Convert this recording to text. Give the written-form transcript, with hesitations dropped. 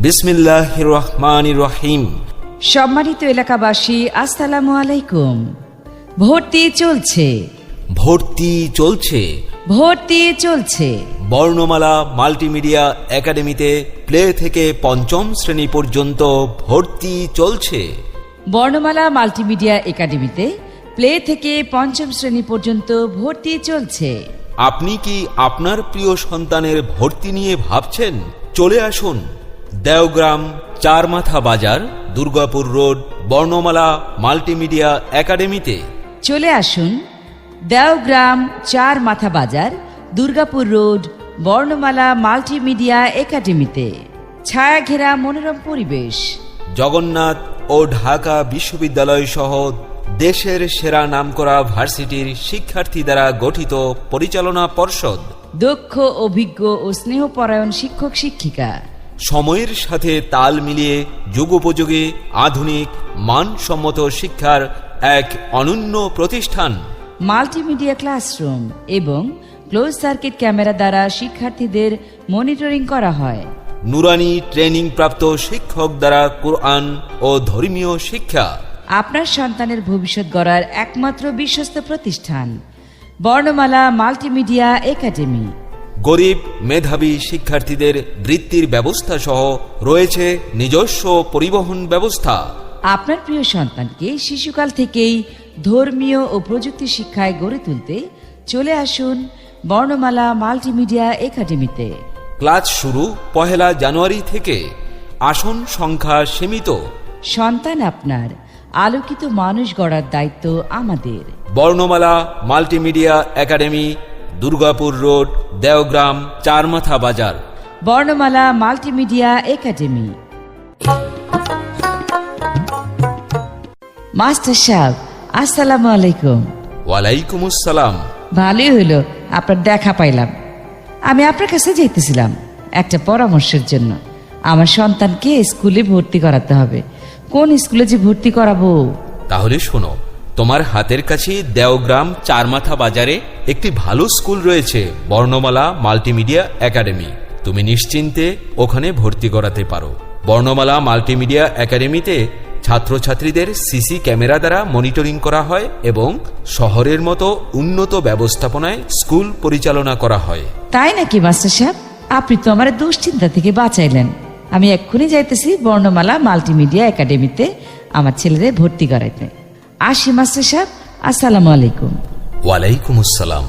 বিসমিল্লাহির রহমানির রহিম। সম্মানিত এলাকাবাসী, আসসালামু আলাইকুম। ভর্তি চলছে, ভর্তি চলছে। ভর্তি চলছে। বর্ণমালা মাল্টিমিডিয়া একাডেমিতে প্লে থেকে পঞ্চম শ্রেণী পর্যন্ত ভর্তি চলছে। বর্ণমালা মাল্টিমিডিয়া একাডেমিতে প্লে থেকে পঞ্চম শ্রেণী পর্যন্ত ভর্তি চলছে। আপনি কি আপনার প্রিয় সন্তানের ভর্তি নিয়ে ভাবছেন? চলে আসুন দেওগ্রাম চারমাথা বাজার, দুর্গাপুর রোড, বর্ণমালা মাল্টিমিডিয়া একাডেমিতে। চলে আসুন দেওগ্রাম চার মাথা বাজার, দুর্গাপুর রোড, বর্ণমালা মাল্টিমিডিয়া একাডেমিতে। ছায়া ঘেরা মনোরম পরিবেশ, জগন্নাথ ও ঢাকা বিশ্ববিদ্যালয় সহ দেশের সেরা নামকরা ভার্সিটির শিক্ষার্থী দ্বারা গঠিত পরিচালনা পর্ষদ, দক্ষ, অভিজ্ঞ ও স্নেহপরায়ণ শিক্ষক শিক্ষিকা, সময়ের সাথে তাল মিলিয়ে যুগোপযোগী আধুনিক মানসম্মত শিক্ষার এক অনন্য প্রতিষ্ঠান। মাল্টিমিডিয়া ক্লাসরুম এবং ক্লোজ সার্কিট ক্যামেরা দ্বারা শিক্ষার্থীদের মনিটরিং করা হয়। নুরানি ট্রেনিং প্রাপ্ত শিক্ষক দ্বারা কোরআন ও ধর্মীয় শিক্ষা। আপনার সন্তানের ভবিষ্যৎ গড়ার একমাত্র বিশ্বস্ত প্রতিষ্ঠান বর্ণমালা মাল্টিমিডিয়া একাডেমি। গরিব মেধাবী শিক্ষার্থীদের বৃত্তির ব্যবস্থা সহ রয়েছে নিজস্ব পরিবহন ব্যবস্থা। আপনার প্রিয় সন্তানকে শিশুকাল থেকেই ধর্মীয় ও প্রযুক্তি শিক্ষায় গড়ে তুলতে চলে আসুন বর্ণমালা মাল্টিমিডিয়া একাডেমিতে। ক্লাস শুরু 1 জানুয়ারি থেকে। আসন সংখ্যা সীমিত। সন্তান আপনার, আলোকিত মানুষ গড়ার দায়িত্ব আমাদের। বর্ণমালা multimedia academy, Durgapur road, Deogram Charmatha বাজার। বর্ণমালা মাল্টিমিডিয়া একাডেমি। মাস্টার সাহেব, আসসালামু আলাইকুম। ওয়ালাইকুম আসসালাম। ভালোই হইল আপনার দেখা পাইলাম। আমি আপনার কাছে যাইতেছিলাম একটা পরামর্শের জন্য। আমার সন্তানকে স্কুলে ভর্তি করাতে হবে। কোন স্কুলে যে ভর্তি করাবো? তাহলে শোনো, তোমার হাতের কাছে দেওগ্রাম চারমাথা বাজারে একটি ভালো স্কুল রয়েছে, বর্ণমালা মাল্টিমিডিয়া একাডেমি। তুমি নিশ্চিন্তে ওখানে ভর্তি করাতে পারো। বর্ণমালা মাল্টিমিডিয়া একাডেমিতে ছাত্রছাত্রীদের সিসি ক্যামেরা দ্বারা মনিটরিং করা হয় এবং শহরের মতো উন্নত ব্যবস্থাপনায় স্কুল পরিচালনা করা হয়। তাই নাকি মাস্টার সাহেব? আপনি তো আমার দুশ্চিন্তা থেকে বাঁচাইলেন। আমি এক্ষুনি যাইতেছি বর্ণমালা মাল্টিমিডিয়া একাডেমিতে আমার ছেলেদের ভর্তি করাইতে। আসি মাস্টার সাহেব, আসসালামু আলাইকুম। ওয়ালাইকুম আসসালাম।